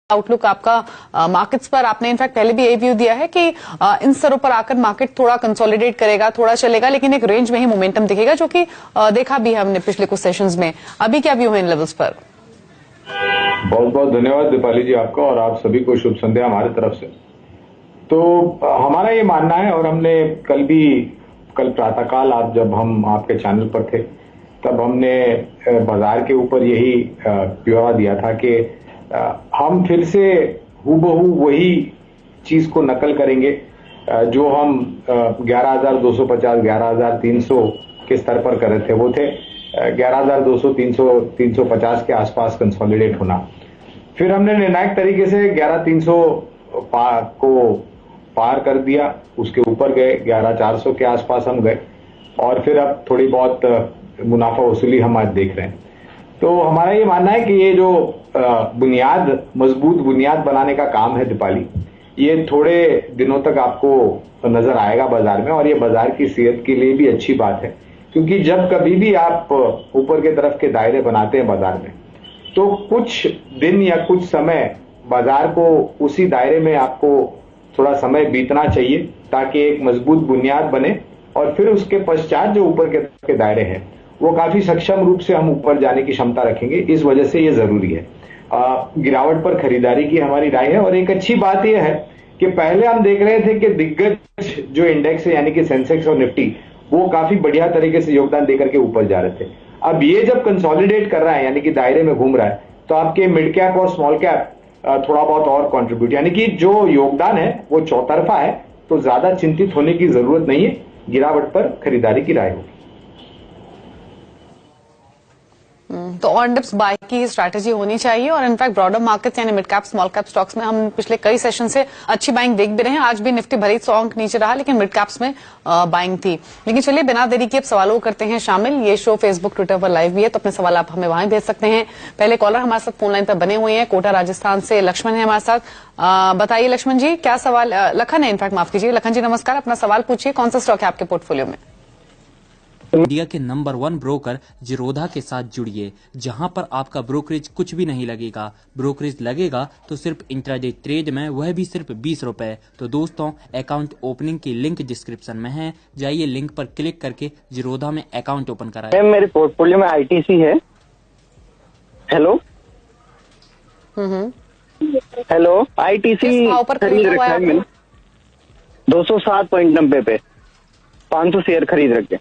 Outlook आपका markets पर? आपने इनफैक्ट पहले भी यही व्यू दिया है कि इन स्तरों पर आकर मार्केट थोड़ा कंसोलिडेट करेगा, थोड़ा चलेगा, लेकिन एक रेंज में ही मोमेंटम दिखेगा, जो कि देखा भी है हमने पिछले कुछ सेशंस में। अभी क्या व्यू है इन लेवल्स पर? बहुत बहुत धन्यवाद दीपाली जी आपका, और आप सभी को शुभ संध्या हमारे तरफ से। तो हमारा ये मानना है, और हमने कल प्रातःकाल जब हम आपके चैनल पर थे तब हमने बाजार के ऊपर यही ब्यौरा दिया था कि हम फिर से हूबहू वही चीज को नकल करेंगे जो हम 11,250 11,300 के स्तर पर कर रहे थे। वो थे 11,200 350 के आसपास कंसोलिडेट होना। फिर हमने निर्णायक तरीके से 11,300 को पार कर दिया, उसके ऊपर गए, 11,400 के आसपास हम गए, और फिर अब थोड़ी बहुत मुनाफा वसूली हम आज देख रहे हैं। तो हमारा ये मानना है कि ये जो मजबूत बुनियाद बनाने का काम है दीपाली, ये थोड़े दिनों तक आपको नजर आएगा बाजार में, और ये बाजार की सेहत के लिए भी अच्छी बात है, क्योंकि जब कभी भी आप ऊपर के तरफ के दायरे बनाते हैं बाजार में, तो कुछ दिन या कुछ समय बाजार को उसी दायरे में आपको थोड़ा समय बीतना चाहिए, ताकि एक मजबूत बुनियाद बने, और फिर उसके पश्चात जो ऊपर के दायरे हैं वो काफी सक्षम रूप से हम ऊपर जाने की क्षमता रखेंगे। इस वजह से ये जरूरी है। गिरावट पर खरीदारी की हमारी राय है, और एक अच्छी बात यह है कि पहले हम देख रहे थे कि दिग्गज जो इंडेक्स है, यानी कि सेंसेक्स और निफ्टी, वो काफी बढ़िया तरीके से योगदान देकर के ऊपर जा रहे थे। अब ये जब कंसोलिडेट कर रहा है, यानी कि दायरे में घूम रहा है, तो आपके मिड कैप और स्मॉल कैप थोड़ा बहुत और कंट्रीब्यूट, यानी कि जो योगदान है वो चौतरफा है, तो ज्यादा चिंतित होने की जरूरत नहीं है। गिरावट पर खरीदारी की राय होगी। तो ऑन डिप्स बाय की स्ट्रैटेजी होनी चाहिए, और इनफैक्ट ब्रॉडर मार्केट्स यानी mid cap small cap stocks में हम पिछले कई सेशन से अच्छी बाइंग देख भी रहे हैं। आज भी निफ्टी भले ही 100 अंक नीचे रहा, लेकिन मिड कैप्स में बाइंग थी। लेकिन चलिए बिना देरी के अब सवालों को करते हैं शामिल। ये शो फेसबुक ट्विटर पर लाइव भी है, तो अपने सवाल आप हमें वहां भेज सकते हैं। पहले कॉलर हमारे साथ फोन लाइन पर बने हुए हैं, कोटा राजस्थान से लक्ष्मण है हमारे साथ। बताइए लक्ष्मण जी, क्या सवाल? लखन है इनफैक्ट, माफ कीजिए। लखन जी नमस्कार, अपना सवाल पूछिए। कौन सा स्टॉक है आपके पोर्टफोलियो में? इंडिया के नंबर 1 ब्रोकर जिरोधा के साथ जुड़िए, जहां पर आपका ब्रोकरेज कुछ भी नहीं लगेगा। ब्रोकरेज लगेगा तो सिर्फ इंट्राडे ट्रेड में, वह भी सिर्फ 20 रुपए। तो दोस्तों, अकाउंट ओपनिंग की लिंक डिस्क्रिप्शन में है, जाइए लिंक पर क्लिक करके जिरोधा में अकाउंट ओपन कराएं। मेरे पोर्टफोलियो में आईटीसी है। हेलो हेलो, आईटीसी खरीद रखा है मैंने 207.90 पे, 500 शेयर खरीद रखे।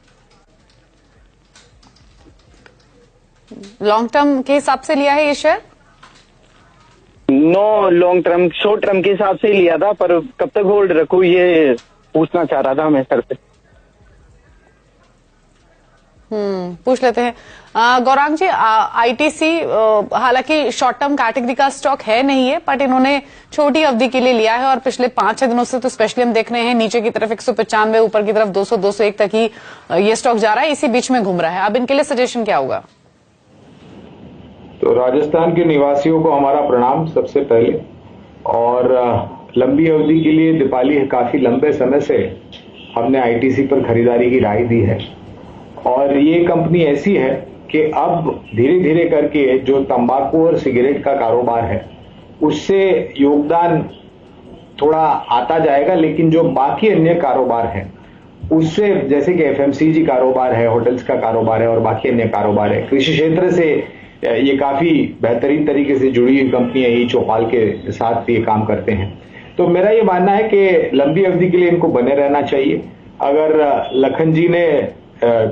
लॉन्ग टर्म के हिसाब से लिया है ये share? No, long term, short term के हिसाब से ही लिया था, पर कब तक होल्ड रखूं ये पूछना चाह रहा था मैं सर से। पूछ लेते हैं। गौरांग जी, आईटीसी हालांकि शॉर्ट टर्म कैटेगरी का स्टॉक है नहीं है, बट इन्होंने छोटी अवधि के लिए लिया है, और पिछले 5-6 दिनों से तो स्पेशली हम देख रहे हैं नीचे की तरफ 195, ऊपर की तरफ 200 201 तक ही ये स्टॉक जा रहा है, इसी बीच में घूम रहा है। अब इनके लिए सजेशन क्या होगा? तो राजस्थान के निवासियों को हमारा प्रणाम सबसे पहले, और लंबी अवधि के लिए दीपाली काफी लंबे समय से हमने आईटीसी पर खरीदारी की राय दी है, और ये कंपनी ऐसी है कि अब धीरे धीरे करके जो तंबाकू और सिगरेट का कारोबार है उससे योगदान थोड़ा आता जाएगा, लेकिन जो बाकी अन्य कारोबार है उससे, जैसे कि एफएमसीजी कारोबार है, होटल्स का कारोबार है, और बाकी अन्य कारोबार है, कृषि क्षेत्र से ये काफी बेहतरीन तरीके से जुड़ी हुई कंपनी है, चौपाल के साथ ये काम करते हैं। तो मेरा ये मानना है कि लंबी अवधि के लिए इनको बने रहना चाहिए। अगर लखन जी ने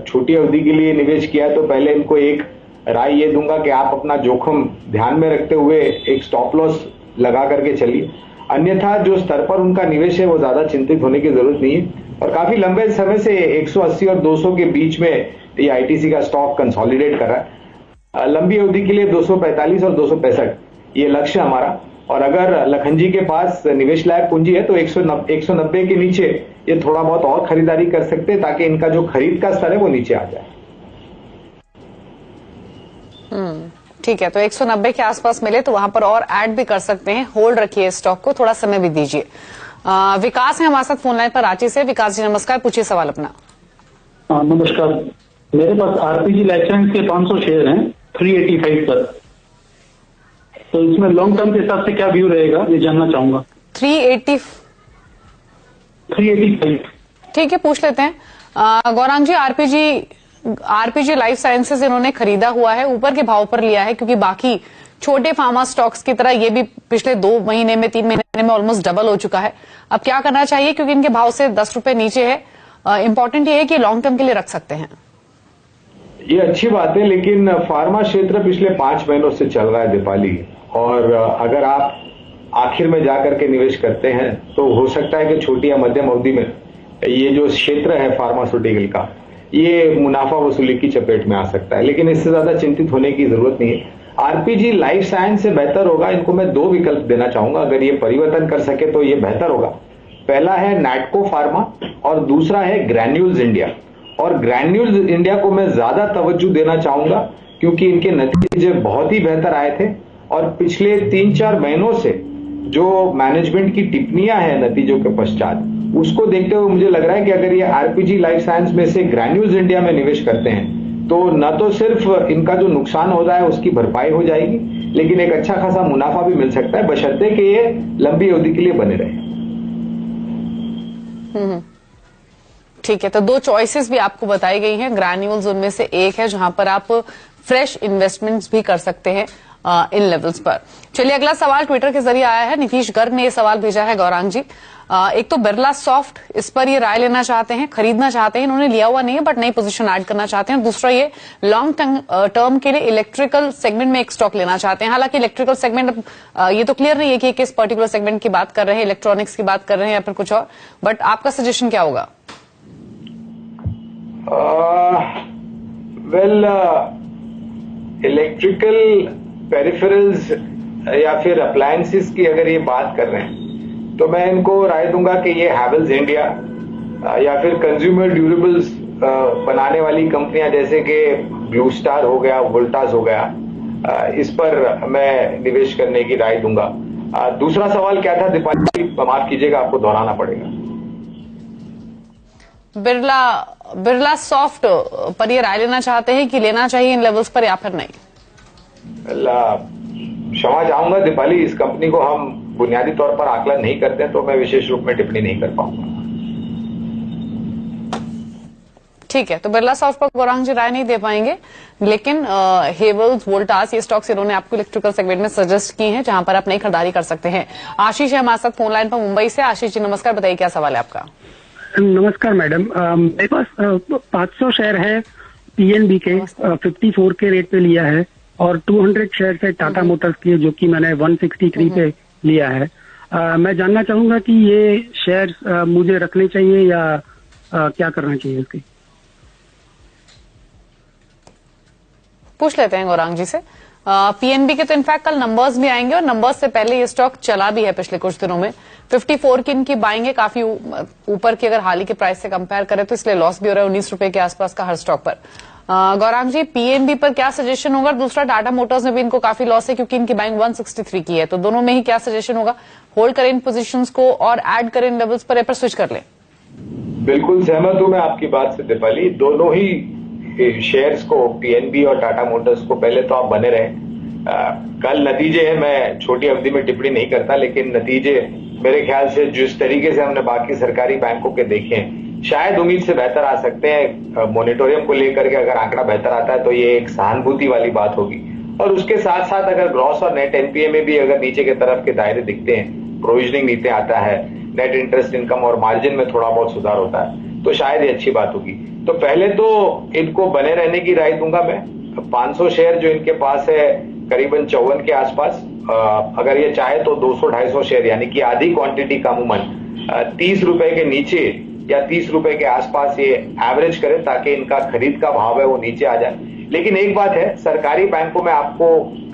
छोटी अवधि के लिए निवेश किया, तो पहले इनको एक राय ये दूंगा कि आप अपना जोखिम ध्यान में रखते हुए एक स्टॉप लॉस लगा करके चलिए, अन्यथा जो स्तर पर उनका निवेश है वो ज्यादा चिंतित होने की जरूरत नहीं है। और काफी लंबे समय से 180 और 200 के बीच में ये आईटीसी का स्टॉक कंसोलिडेट कर रहा है। लंबी अवधि के लिए 245 और 265 ये लक्ष्य हमारा, और अगर लखन जी के पास निवेश लायक पूंजी है तो 190 के नीचे ये थोड़ा बहुत और खरीदारी कर सकते हैं, ताकि इनका जो खरीद का स्तर है वो नीचे आ जाए। ठीक है, तो 190 के आसपास मिले तो वहां पर और ऐड भी कर सकते हैं। होल्ड रखिए स्टॉक को, थोड़ा समय भी दीजिए। विकास है हमारे साथ फोन लाइन पर रांची से। विकास जी नमस्कार, पूछिए सवाल अपना। नमस्कार, मेरे पास आरपीजी लाइफ साइंस के 500 शेयर हैं 385 पर। तो इसमें लॉन्ग टर्म के हिसाब से क्या व्यू रहेगा ये जानना चाहूंगा। 380 385। ठीक है, पूछ लेते हैं। गौरांग जी, आरपीजी लाइफ साइंसेज इन्होंने खरीदा हुआ है, ऊपर के भाव पर लिया है, क्योंकि बाकी छोटे फार्मा स्टॉक्स की तरह ये भी पिछले 2 महीने में 3 महीने में ऑलमोस्ट डबल हो चुका है। अब क्या करना चाहिए, क्योंकि इनके भाव से 10 रुपए नीचे है। इंपॉर्टेंट ये है कि लॉन्ग टर्म के लिए रख सकते हैं। ये अच्छी बात है, लेकिन फार्मा क्षेत्र पिछले 5 महीनों से चल रहा है दीपाली, और अगर आप आखिर में जाकर के निवेश करते हैं तो हो सकता है कि छोटी या मध्यम अवधि में ये जो क्षेत्र है फार्मास्यूटिकल का, ये मुनाफा वसूली की चपेट में आ सकता है, लेकिन इससे ज्यादा चिंतित होने की जरूरत नहीं है। आरपीजी लाइफ साइंस से बेहतर होगा, इनको मैं 2 विकल्प देना चाहूंगा, अगर ये परिवर्तन कर सके तो ये बेहतर होगा। पहला है नैटको फार्मा और दूसरा है ग्रैन्यूल्स इंडिया। और ग्रैन्यूल्स इंडिया को मैं ज्यादा तवज्जो देना चाहूंगा क्योंकि इनके नतीजे बहुत ही बेहतर आए थे, और पिछले 3-4 महीनों से जो मैनेजमेंट की टिप्पणियां हैं नतीजों के पश्चात, उसको देखते हुए मुझे लग रहा है कि अगर ये आरपीजी लाइफ साइंस में से ग्रैन्यूल्स इंडिया में निवेश करते हैं तो न तो सिर्फ इनका जो नुकसान हो रहा है उसकी भरपाई हो जाएगी, लेकिन एक अच्छा खासा मुनाफा भी मिल सकता है, बशर्ते कि ये लंबी अवधि के लिए बने रहे। ठीक है, तो 2 चॉइसेस भी आपको बताई गई हैं। ग्रैन्यूल्स उनमें से एक है जहां पर आप फ्रेश इन्वेस्टमेंट्स भी कर सकते हैं इन लेवल्स पर। चलिए, अगला सवाल ट्विटर के जरिए आया है। नीतीश गर्ग ने यह सवाल भेजा है गौरांग जी। एक तो बिरला सॉफ्ट, इस पर ये राय लेना चाहते हैं, खरीदना चाहते हैं, इन्होंने लिया हुआ नहीं है बट नई पोजीशन ऐड करना चाहते हैं। दूसरा ये लॉन्ग टर्म के लिए इलेक्ट्रिकल सेगमेंट में एक स्टॉक लेना चाहते हैं। हालांकि इलेक्ट्रिकल सेगमेंट ये तो क्लियर नहीं है कि किस पर्टिकुलर सेगमेंट की बात कर रहे हैं, इलेक्ट्रॉनिक्स की बात कर रहे हैं या फिर कुछ और, बट आपका सजेशन क्या होगा? इलेक्ट्रिकल पेरिफेरल्स या फिर अप्लायंसेस की अगर ये बात कर रहे हैं तो मैं इनको राय दूंगा कि ये हैवेल्स इंडिया या फिर कंज्यूमर ड्यूरेबल्स बनाने वाली कंपनियां जैसे कि ब्लू स्टार हो गया, वोल्टास हो गया, इस पर मैं निवेश करने की राय दूंगा। दूसरा सवाल क्या था दीपाली, माफ कीजिएगा, आपको दोहराना पड़ेगा। बिरला सॉफ्ट पर ये राय लेना चाहते हैं कि लेना चाहिए इन लेवल्स पर या फिर नहीं? क्षमा चाहूंगा दीपाली, इस कंपनी को हम बुनियादी तौर पर आकलन नहीं करते हैं, तो मैं विशेष रूप में टिप्पणी नहीं कर पाऊंगा। ठीक है, तो बिरला सॉफ्ट पर गौरांग जी राय नहीं दे पाएंगे, लेकिन हेवल्स, वोल्टास, ये स्टॉक्स इन्होंने आपको इलेक्ट्रिकल सेगमेंट में सजेस्ट की हैं जहां पर आप नई खरीदारी कर सकते हैं। आशीष है हमारे साथ फोन लाइन पर मुंबई से। आशीष जी नमस्कार, बताइए क्या सवाल है आपका? नमस्कार मैडम, मेरे पास 500 शेयर है पीएनबी के, 54 के रेट पे लिया है, और 200 शेयर है टाटा मोटर्स की जो कि मैंने 163 पे लिया है। मैं जानना चाहूंगा कि ये शेयर मुझे रखने चाहिए या क्या करना चाहिए उसकी? पूछ लेते हैं गौरांग जी से। पीएनबी के तो इनफैक्ट कल नंबर्स भी आएंगे और नंबर्स से पहले ये स्टॉक चला भी है पिछले कुछ दिनों में। 54 की इनकी बाइंग है, काफी ऊपर की अगर हाल ही के प्राइस से कंपेयर करें तो, इसलिए लॉस भी हो रहा है 19 रुपए के आसपास का हर स्टॉक पर। गौरांग जी, पीएनबी पर क्या सजेशन होगा? दूसरा, टाटा मोटर्स में भी इनको काफी लॉस है क्योंकि इनकी बाइंग 163 की है, तो दोनों में ही क्या सजेशन होगा? होल्ड करें इन पोजीशंस को और ऐड करें इन लेवल्स पर, स्विच कर लें? बिल्कुल सहमत हूं मैं आपकी बात से दीपाली। दोनों ही शेयर्स को, पीएनबी और टाटा मोटर्स को, पहले तो आप बने रहे। कल नतीजे हैं, मैं छोटी अवधि में टिप्पणी नहीं करता, लेकिन नतीजे मेरे ख्याल से जिस तरीके से हमने बाकी सरकारी बैंकों के देखे हैं, शायद उम्मीद से बेहतर आ सकते हैं। मॉनिटोरियम को लेकर के अगर आंकड़ा बेहतर आता है तो ये एक सहानुभूति वाली बात होगी, और उसके साथ साथ अगर ग्रॉस और नेट एनपीए में भी अगर नीचे के तरफ के दायरे दिखते हैं, प्रोविजनिंग नीचे आता है, नेट इंटरेस्ट इनकम और मार्जिन में थोड़ा बहुत सुधार होता है, तो शायद ये अच्छी बात होगी। तो पहले तो इनको बने रहने की राय दूंगा मैं। 500 शेयर जो इनके पास है करीबन 54 के आसपास, अगर ये चाहे तो 200-250 शेयर यानी कि आधी क्वांटिटी का अमूमन 30 रुपए के नीचे या 30 रुपए के आसपास ये एवरेज करें ताकि इनका खरीद का भाव है वो नीचे आ जाए। लेकिन एक बात है, सरकारी बैंकों में आपको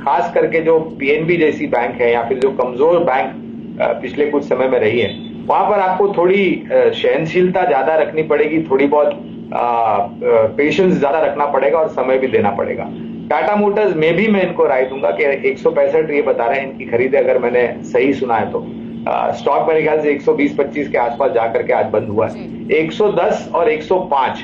खास करके जो पीएनबी जैसी बैंक है या फिर जो कमजोर बैंक पिछले कुछ समय में रही है, वहां पर आपको थोड़ी सहनशीलता ज्यादा रखनी पड़ेगी, थोड़ी बहुत पेशेंस ज्यादा रखना पड़ेगा और समय भी देना पड़ेगा। टाटा मोटर्स में भी मैं इनको राय दूंगा कि 165 ये बता रहे हैं इनकी खरीद, अगर मैंने सही सुना है तो स्टॉक मेरे ख्याल से 120-25 के आसपास जाकर के आज बंद हुआ है। 110 और 105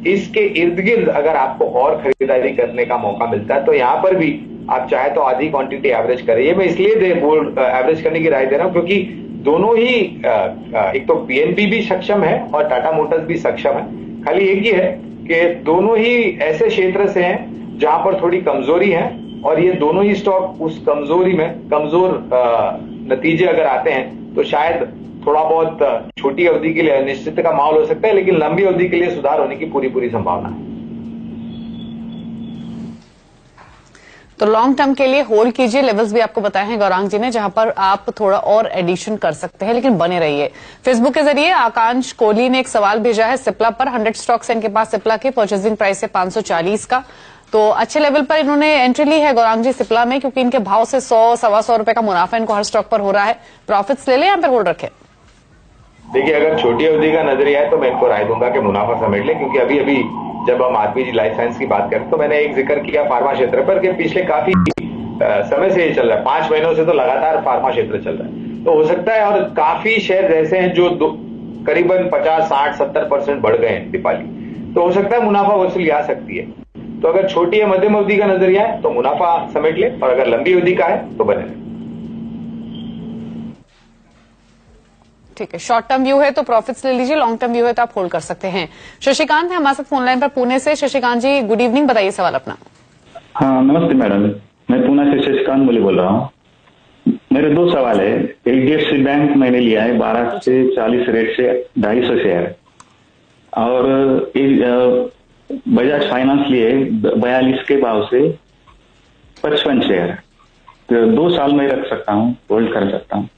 इसके इर्द गिर्द अगर आपको और खरीदारी करने का मौका मिलता है तो यहां पर भी आप चाहे तो आधी क्वांटिटी एवरेज करें। ये मैं इसलिए एवरेज करने की राय दे रहा हूं क्योंकि दोनों ही एक तो पीएनबी भी सक्षम है और टाटा मोटर्स भी सक्षम है। खाली एक ही है कि दोनों ही ऐसे क्षेत्र से हैं जहां पर थोड़ी कमजोरी है और ये दोनों ही स्टॉक उस कमजोरी में कमजोर नतीजे अगर आते हैं तो शायद थोड़ा बहुत छोटी अवधि के लिए अनिश्चितता का माहौल हो सकता है, लेकिन लंबी अवधि के लिए सुधार होने की पूरी संभावना है। तो लॉन्ग टर्म के लिए होल्ड कीजिए, लेवल्स भी आपको बताए हैं गौरांग जी ने, जहां पर आप थोड़ा और एडिशन कर सकते हैं, लेकिन बने रहिए। फेसबुक के जरिए आकांश कोहली ने एक सवाल भेजा है सिप्ला पर। 100 स्टॉक्स है इनके पास सिप्ला के, परचेजिंग प्राइस है 540 का। तो अच्छे लेवल पर इन्होंने एंट्री ली है गौरांग जी सिप्ला में, क्योंकि इनके भाव से 100-125 रुपए का मुनाफा इनको हर स्टॉक पर हो रहा है। प्रॉफिट्स ले लें या फिर होल्ड रखें? देखिए, अगर छोटी अवधि का नजरिया है तो मैं इनको राय दूंगा कि मुनाफा समेट ले, क्योंकि अभी जब हम आरपीजी लाइफ साइंस की बात करें तो मैंने एक जिक्र किया फार्मा क्षेत्र पर कि पिछले काफी समय से ये चल रहा है, 5 महीनों से तो लगातार फार्मा क्षेत्र चल रहा है। तो हो सकता है, और काफी शेयर ऐसे हैं जो करीबन 50, 60, 70% बढ़ गए हैं दीपाली, तो हो सकता है मुनाफा वसूली आ सकती है। तो अगर छोटी या मध्यम अवधि का नजरिया है तो मुनाफा समेट ले, और अगर लंबी अवधि का है तो बने रहे। ठीक है, शॉर्ट टर्म व्यू है तो प्रॉफिट्स ले लीजिए, लॉन्ग टर्म व्यू है तो आप होल्ड कर सकते हैं। शशिकांत है हमारे साथ फोन लाइन पर पुणे से। शशिकांत जी गुड इवनिंग, बताइए सवाल अपना। हाँ नमस्ते मैडम, मैं पुणे से शशिकांत बोल रहा हूँ। मेरे 2 सवाल है। एचडीएफसी बैंक मैंने लिया है 12 से 40 रेट से 250 शेयर, और बजाज फाइनेंस लिए 42 के भाव से 55 शेयर। तो 2 साल में रख सकता हूँ, होल्ड कर सकता हूँ,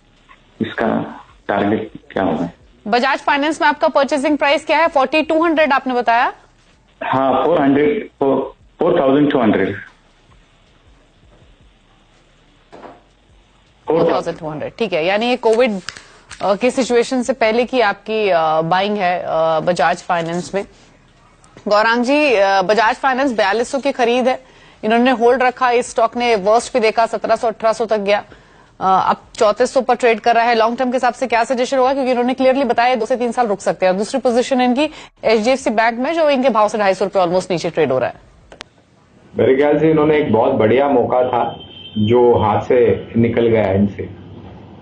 इसका टारगेट क्या होगा? बजाज फाइनेंस में आपका परचेसिंग प्राइस क्या है? 4200 आपने बताया। हाँ 4200 4,200, ठीक है। यानी ये कोविड के सिचुएशन से पहले की आपकी बाइंग है बजाज फाइनेंस में। गौरांग जी, बजाज फाइनेंस 4200 की खरीद है, इन्होंने होल्ड रखा। इस स्टॉक ने वर्स्ट भी देखा, 1700-1800 तक गया, अब 3400 पर ट्रेड कर रहा है। लॉन्ग टर्म के हिसाब से क्या सजेशन होगा, क्योंकि इन्होंने क्लियरली बताया 2 से 3 साल रुक सकते हैं। और दूसरी पोजीशन इनकी एचडीएफसी बैंक में, जो इनके भाव से 250 रुपए ऑलमोस्ट नीचे ट्रेड हो रहा है। मेरे ख्याल से इन्होंने एक बहुत बढ़िया मौका था जो हाथ से निकल गया इनसे,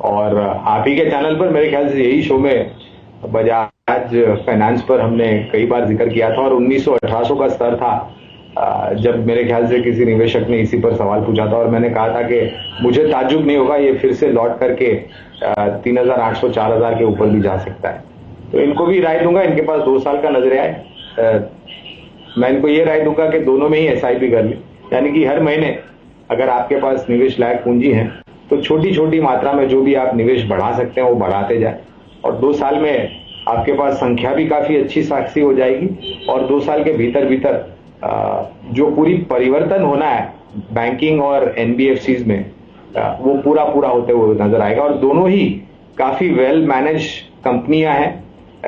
और आप ही के चैनल पर मेरे ख्याल से यही शो में बजाज फाइनेंस पर हमने कई बार जिक्र किया था, और 1900-1800 का स्तर था जब मेरे ख्याल से किसी निवेशक ने इसी पर सवाल पूछा था, और मैंने कहा था कि मुझे ताज्जुब नहीं होगा ये फिर से लौट करके 3800-4000 के ऊपर भी जा सकता है। तो इनको भी राय दूंगा, इनके पास 2 साल का नजरिया है। मैं इनको ये राय दूंगा कि दोनों में ही एसआईपी कर ले, यानी कि हर महीने अगर आपके पास निवेश लायक पूंजी है तो छोटी छोटी मात्रा में जो भी आप निवेश बढ़ा सकते हैं वो बढ़ाते जाए, और 2 साल में आपके पास संख्या भी काफी अच्छी साक्षी हो जाएगी, और 2 साल के भीतर जो पूरी परिवर्तन होना है बैंकिंग और एनबीएफसीज में वो पूरा होते हुए नजर आएगा। और दोनों ही काफी वेल मैनेज कंपनियां हैं,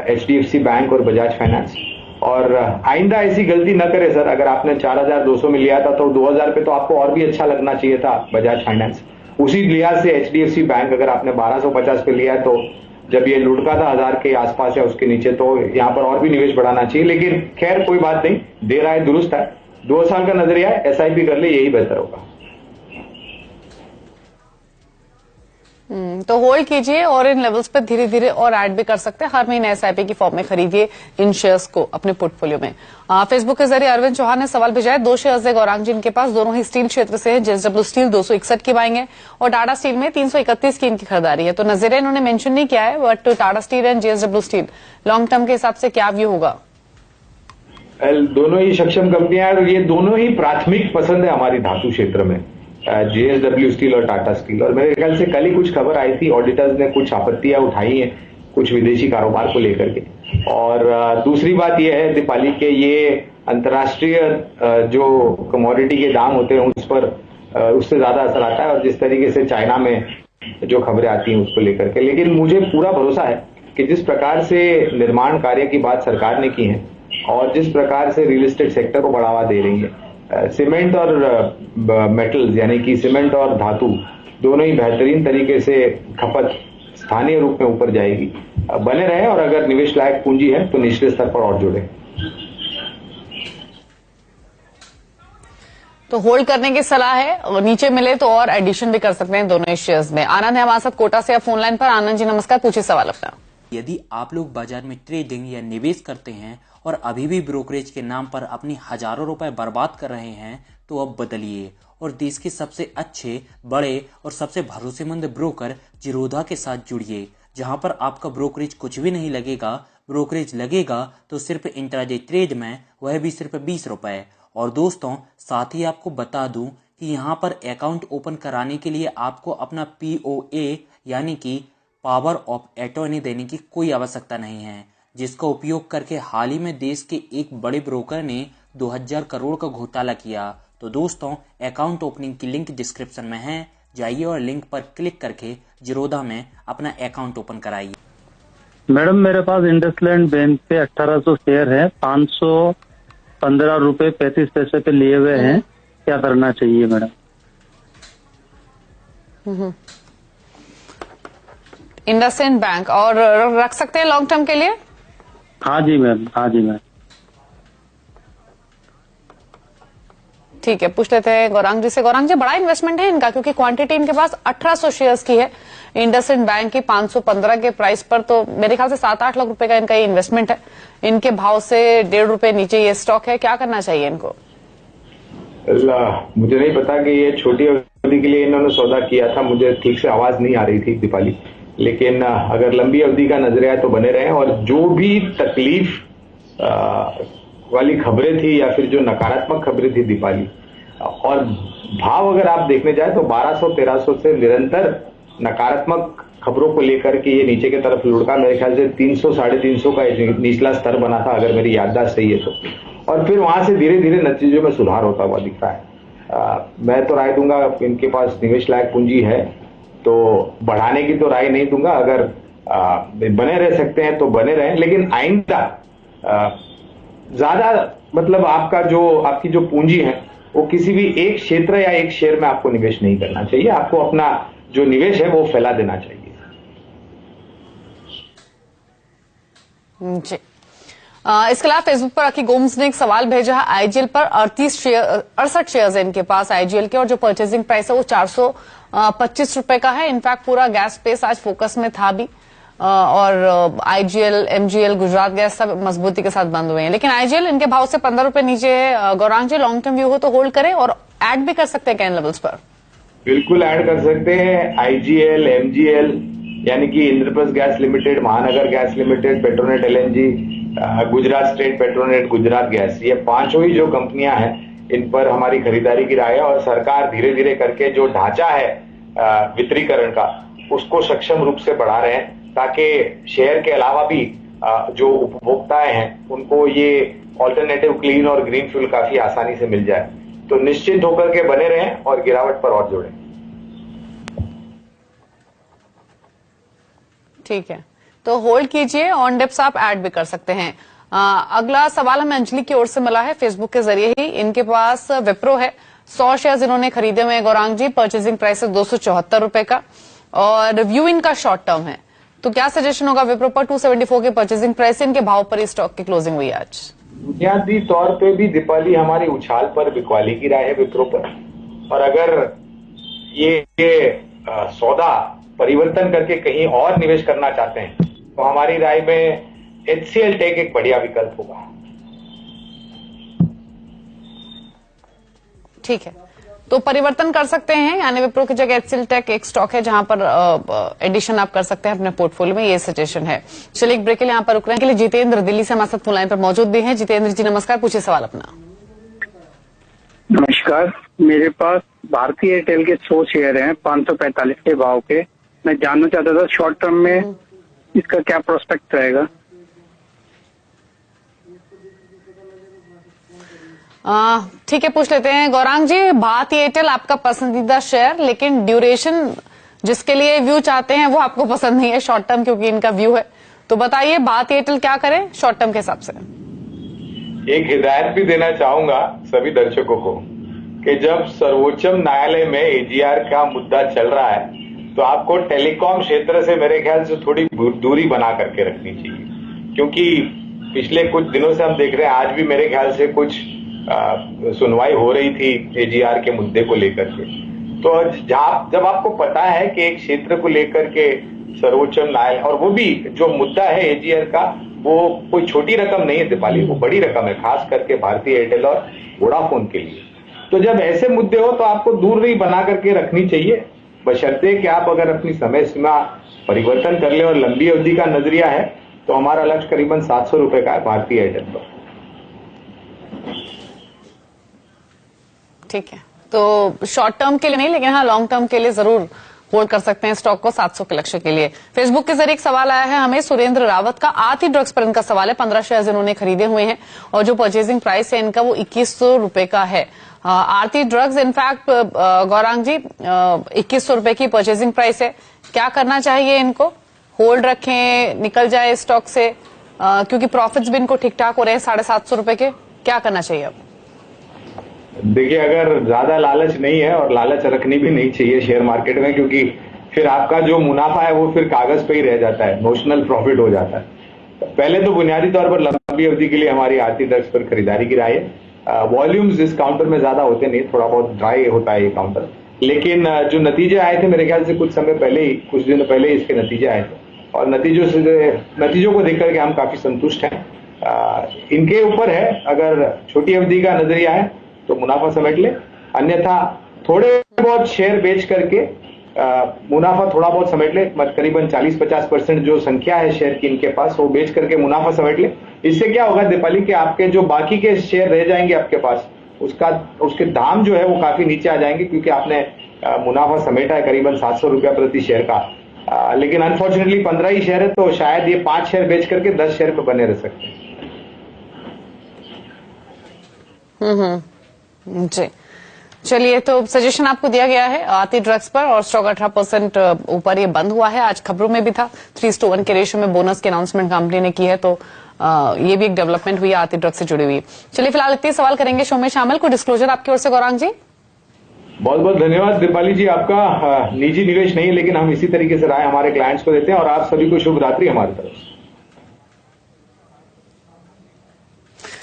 एचडीएफसी बैंक और बजाज फाइनेंस। और आइंदा ऐसी गलती न करे सर, अगर आपने 4200 में लिया था तो 2000 पे तो आपको और भी अच्छा लगना चाहिए था बजाज फाइनेंस। उसी लिहाज से एचडीएफसी बैंक अगर आपने 1250 पे लिया तो जब ये लुढ़का था 1000 के आसपास या उसके नीचे, तो यहाँ पर और भी निवेश बढ़ाना चाहिए। लेकिन खैर कोई बात नहीं, दे रहा है दुरुस्त है, 2 साल का नजरिया है, एसआईपी कर ले, यही बेहतर होगा। तो होल्ड कीजिए और इन लेवल्स पे धीरे धीरे और ऐड भी कर सकते हैं। हर महीने एसआईपी की फॉर्म में खरीदिए इन शेयर्स को अपने पोर्टफोलियो में। फेसबुक के जरिए अरविंद चौहान ने सवाल भेजा है। 2 शेयर्स है गौरांग जी इनके पास, दोनों ही स्टील क्षेत्र से हैं। जेएसडब्ल्यू स्टील 261 की बाइंग है और टाटा स्टील में 331 की इनकी खरीदारी है। तो नजरिया इन्होंने मेंशन नहीं किया है, but Tata steel and JSW steel long term के हिसाब से क्या व्यू होगा? दोनों ही सक्षम कंपनियां हैं और ये दोनों ही प्राथमिक पसंद है हमारी धातु क्षेत्र में, जेएसडब्ल्यू स्टील और टाटा स्टील। और मेरे ख्याल से कल ही कुछ खबर आई थी, ऑडिटर्स ने कुछ आपत्तियां उठाई हैं कुछ विदेशी कारोबार को लेकर के। और दूसरी बात यह है दीपाली के ये अंतर्राष्ट्रीय जो कमोडिटी के दाम होते हैं उस पर उससे ज्यादा असर आता है, और जिस तरीके से चाइना में जो खबरें आती हैं उसको लेकर के। लेकिन मुझे पूरा भरोसा है कि जिस प्रकार से निर्माण कार्य की बात सरकार ने की है और जिस प्रकार से रियल एस्टेट सेक्टर को बढ़ावा दे रही है, सीमेंट और मेटल्स यानी कि सीमेंट और धातु दोनों ही बेहतरीन तरीके से खपत स्थानीय रूप में ऊपर जाएगी। बने रहे, और अगर निवेश लायक पूंजी है तो निचले स्तर पर और जुड़े। तो होल्ड करने की सलाह है, और नीचे मिले तो और एडिशन भी कर सकते हैं दोनों शेयर्स में। आनंद है हमारे साथ कोटा से, फोन लाइन पर। आनंद जी नमस्कार, पूछिए सवाल अपना। यदि आप लोग बाजार में ट्रेडिंग या निवेश करते हैं और अभी भी ब्रोकरेज के नाम पर अपनी हजारों रुपए बर्बाद कर रहे हैं तो अब बदलिए और देश के सबसे अच्छे, बड़े और सबसे भरोसेमंद ब्रोकर जिरोधा के साथ जुड़िए, जहां पर आपका ब्रोकरेज कुछ भी नहीं लगेगा। ब्रोकरेज लगेगा तो सिर्फ इंट्राडे ट्रेड में, वह भी सिर्फ 20 रुपए। और दोस्तों, साथ ही आपको बता दूं कि यहाँ पर अकाउंट ओपन कराने के लिए आपको अपना POA यानी कि पावर ऑफ अटॉर्नी देने की कोई आवश्यकता नहीं है, जिसका उपयोग करके हाल ही में देश के एक बड़े ब्रोकर ने 2000 करोड़ का घोटाला किया। तो दोस्तों, अकाउंट ओपनिंग की लिंक डिस्क्रिप्शन में है, जाइए और लिंक पर क्लिक करके जिरोधा में अपना अकाउंट ओपन कराइए। मैडम, मेरे पास इंडसलैंड बैंक पे 1800 शेयर है, 515 रुपए 35 पैसे पे लिए हुए हैं। क्या करना चाहिए मैडम? इंडसइंड बैंक, और रख सकते हैं लॉन्ग टर्म के लिए? हाँ जी मैम, हाँ जी मैम। ठीक है, पूछ लेते हैं गौरांग जी से। गौरांग जी, बड़ा इन्वेस्टमेंट है इनका, क्योंकि क्वांटिटी इनके पास 1800 शेयर्स की है इंडसइंड बैंक की 515 के प्राइस पर, तो मेरे ख्याल से 7-8 लाख रुपए का इनका ये इन्वेस्टमेंट है। इनके भाव से 1.5 रुपए नीचे ये स्टॉक है, क्या करना चाहिए इनको? मुझे नहीं पता कि ये छोटी अवधि के लिए इन्होंने सौदा किया था, मुझे ठीक से आवाज नहीं आ रही थी दीपाली, लेकिन अगर लंबी अवधि का नजरिया तो बने रहे। और जो भी तकलीफ वाली खबरें थी या फिर जो नकारात्मक खबरें थी दीपाली, और भाव अगर आप देखने जाए तो 1200-1300 से निरंतर नकारात्मक खबरों को लेकर के ये नीचे की तरफ लुढ़का। मेरे ख्याल से 300-350 का निचला स्तर बना था, अगर मेरी याददाश्त सही है तो, और फिर वहां से धीरे धीरे नतीजों में सुधार होता हुआ दिख रहा है। मैं तो राय दूंगा, इनके पास निवेश लायक पूंजी है तो बढ़ाने की तो राय नहीं दूंगा। अगर बने रह सकते हैं तो बने रहें, लेकिन आइंदा ज्यादा मतलब आपकी जो पूंजी है वो किसी भी एक क्षेत्र या एक शेयर में आपको निवेश नहीं करना चाहिए। आपको अपना जो निवेश है वो फैला देना चाहिए। जी। इसके अलावा फेसबुक पर अकी गोम्स ने एक सवाल भेजा है। आईजीएल पर 68 शेयर्स है इनके पास आईजीएल के, और जो परचेजिंग प्राइस है वो 425 रुपए का है। इनफैक्ट पूरा गैस स्पेस आज फोकस में था भी, और आईजीएल, एमजीएल, गुजरात गैस सब मजबूती के साथ बंद हुए हैं, लेकिन आईजीएल इनके भाव से 15 रुपए नीचे है। गौरांग जी, लॉन्ग टर्म व्यू हो तो होल्ड करें, और ऐड भी कर सकते हैं कैन लेवल्स पर? बिल्कुल ऐड कर सकते हैं। आईजीएल, एमजीएल यानी कि इंद्रप्रस्थ गैस लिमिटेड, महानगर gas limited, Petronet LNG, Gujarat state Petronet, Gujarat gas, ये पांचों ही जो कंपनियां हैं इन पर हमारी खरीदारी की राय है। और सरकार धीरे धीरे करके जो ढांचा है वितरीकरण का, उसको सक्षम रूप से बढ़ा रहे हैं, ताकि शेयर के अलावा भी जो उपभोक्ताएं हैं उनको ये ऑल्टरनेटिव क्लीन और ग्रीन फ्यूल काफी आसानी से मिल जाए। तो निश्चिंत होकर के बने रहें और गिरावट पर और जोड़ें। ठीक है, तो होल्ड कीजिए। ऑन डिप्स आप ऐड भी कर सकते हैं। अगला सवाल हमें अंजलि की ओर से मिला है फेसबुक के जरिए ही। इनके पास विप्रो है, 100 शेयर्स इन्होंने खरीदे हुए हैं गौरांग जी। परचेजिंग प्राइस है 274 रुपए का, और व्यू इनका शॉर्ट टर्म है। तो क्या सजेशन होगा विप्रो पर? 274 के परचेजिंग प्राइस, इनके भाव पर ही स्टॉक की क्लोजिंग हुई आज। बुनियादी तौर पे भी दीपाली हमारी उछाल पर बिकवाली की राय है विप्रो पर, और अगर ये सौदा परिवर्तन करके कहीं और निवेश करना चाहते हैं तो हमारी राय में HCL टेक एक बढ़िया विकल्प होगा। ठीक है, तो परिवर्तन कर सकते हैं, यानी विप्रो की जगह HCL टेक एक स्टॉक है जहां पर एडिशन आप कर सकते हैं अपने पोर्टफोलियो में, ये सजेशन है। चलिए एक ब्रेक के लिए यहाँ पर रुकने के लिए जितेंद्र दिल्ली से हमारे साथ फोन लाइन पर मौजूद भी हैं। जितेंद्र जी नमस्कार, पूछिए सवाल अपना। नमस्कार, मेरे पास भारतीय एयरटेल के 100 शेयर हैं 545 के भाव के। मैं जानना चाहता था शॉर्ट टर्म में इसका क्या प्रोस्पेक्ट रहेगा? ठीक है, पूछ लेते हैं गौरांग जी। भारतीय एयरटेल आपका पसंदीदा शेयर, लेकिन ड्यूरेशन जिसके लिए व्यू चाहते हैं वो आपको पसंद नहीं है शॉर्ट टर्म, क्योंकि इनका व्यू है। तो बताइए भारतीय एयरटेल क्या करें शॉर्ट टर्म के हिसाब से? एक हिदायत भी देना चाहूंगा सभी दर्शकों को कि जब सर्वोच्चम न्यायालय में AGR का मुद्दा चल रहा है तो आपको टेलीकॉम क्षेत्र से मेरे ख्याल से थोड़ी दूरी बना करके रखनी चाहिए, क्योंकि पिछले कुछ दिनों से हम देख रहे हैं, आज भी मेरे ख्याल से कुछ सुनवाई हो रही थी एजीआर के मुद्दे को लेकर के। तो जब आपको पता है कि एक क्षेत्र को लेकर के सर्वोच्च न्यायालय, और वो भी जो मुद्दा है एजीआर का, वो कोई छोटी रकम नहीं है दीपाली, वो बड़ी रकम है, खास करके भारतीय एयरटेल और वोडाफोन के लिए। तो जब ऐसे मुद्दे हो तो आपको दूरी बना करके रखनी चाहिए, बशर्ते कि आप अगर अपनी समय सीमा परिवर्तन कर ले और लंबी अवधि का नजरिया है तो हमारा लक्ष्य करीबन 700 रुपए का है भारतीय एयरटेल पर। ठीक है, तो शॉर्ट टर्म के लिए नहीं, लेकिन हाँ लॉन्ग टर्म के लिए जरूर होल्ड कर सकते हैं स्टॉक को 700 के लक्ष्य के लिए। फेसबुक के जरिए एक सवाल आया है हमें सुरेंद्र रावत का, आरती ड्रग्स पर इनका सवाल है। 15 शेयर इन्होंने खरीदे हुए हैं और जो परचेजिंग प्राइस है इनका वो 2100 रुपए का है। आरती ड्रग्स इनफैक्ट गौरांग जी 2100 रुपए की परचेजिंग प्राइस है, क्या करना चाहिए इनको? होल्ड रखें, निकल जाए स्टॉक से, क्योंकि प्रॉफिट्स भी इनको ठीक ठाक हो रहे हैं 750 रुपए के, क्या करना चाहिए अब? देखिए, अगर ज्यादा लालच नहीं है, और लालच रखनी भी नहीं चाहिए शेयर मार्केट में, क्योंकि फिर आपका जो मुनाफा है वो फिर कागज पे ही रह जाता है, नोशनल प्रॉफिट हो जाता है। पहले तो बुनियादी तौर पर लंबी अवधि के लिए हमारी आरती ड्रग्स पर खरीदारी की राय है। वॉल्यूम्स इस काउंटर में ज्यादा होते नहीं, थोड़ा बहुत ड्राई होता है ये काउंटर, लेकिन जो नतीजे आए थे मेरे ख्याल से कुछ समय पहले ही, कुछ दिन पहले ही इसके नतीजे आए थे, और नतीजों को देख करके हम काफी संतुष्ट हैं। इनके ऊपर है, अगर छोटी अवधि का नजरिया है तो मुनाफा समेट ले, अन्यथा थोड़े बहुत शेयर बेच करके मुनाफा थोड़ा बहुत समेट ले, करीबन 40-50% जो संख्या है शेयर की इनके पास, वो बेच करके मुनाफा समेट ले। इससे क्या होगा दीपाली कि आपके जो बाकी के शेयर रह जाएंगे आपके पास, उसके दाम जो है वो काफी नीचे आ जाएंगे, क्योंकि आपने मुनाफा समेटा है करीबन 700 रुपया प्रति शेयर का। लेकिन अनफॉर्चुनेटली 15 ही शेयर है, तो शायद ये 5 शेयर बेच करके 10 शेयर पे बने रह सकते हैं। जी चलिए, तो सजेशन आपको दिया गया है आरती ड्रग्स पर, और स्टॉक 18% ऊपर ये बंद हुआ है। आज खबरों में भी था 3:1 के रेशियो में बोनस की अनाउंसमेंट कंपनी ने की है, तो ये भी एक डेवलपमेंट हुई है आरती ड्रग्स से जुड़ी हुई। चलिए फिलहाल इतने सवाल करेंगे शो में शामिल। कोई डिस्क्लोजर आपकी ओर से गौरांग जी? बहुत बहुत धन्यवाद दीपाली जी, आपका निजी निवेश नहीं है, लेकिन हम इसी तरीके से राय हमारे क्लाइंट्स को देते हैं, और आप सभी को शुभ रात्रि हमारी तरफ से।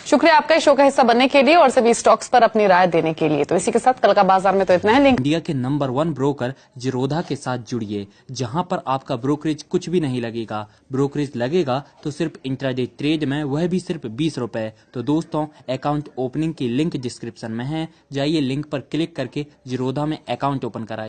शुक्रिया आपका इस शो का हिस्सा बनने के लिए और सभी स्टॉक्स पर अपनी राय देने के लिए। तो इसी के साथ कल का बाजार में तो इतना है। इंडिया के नंबर 1 ब्रोकर जिरोधा के साथ जुड़िए, जहां पर आपका ब्रोकरेज कुछ भी नहीं लगेगा। ब्रोकरेज लगेगा तो सिर्फ इंट्राडे ट्रेड में, वह भी सिर्फ 20 रुपए। तो दोस्तों, अकाउंट ओपनिंग की लिंक डिस्क्रिप्शन में है, जाइए लिंक पर क्लिक करके जिरोधा में अकाउंट ओपन कराइए।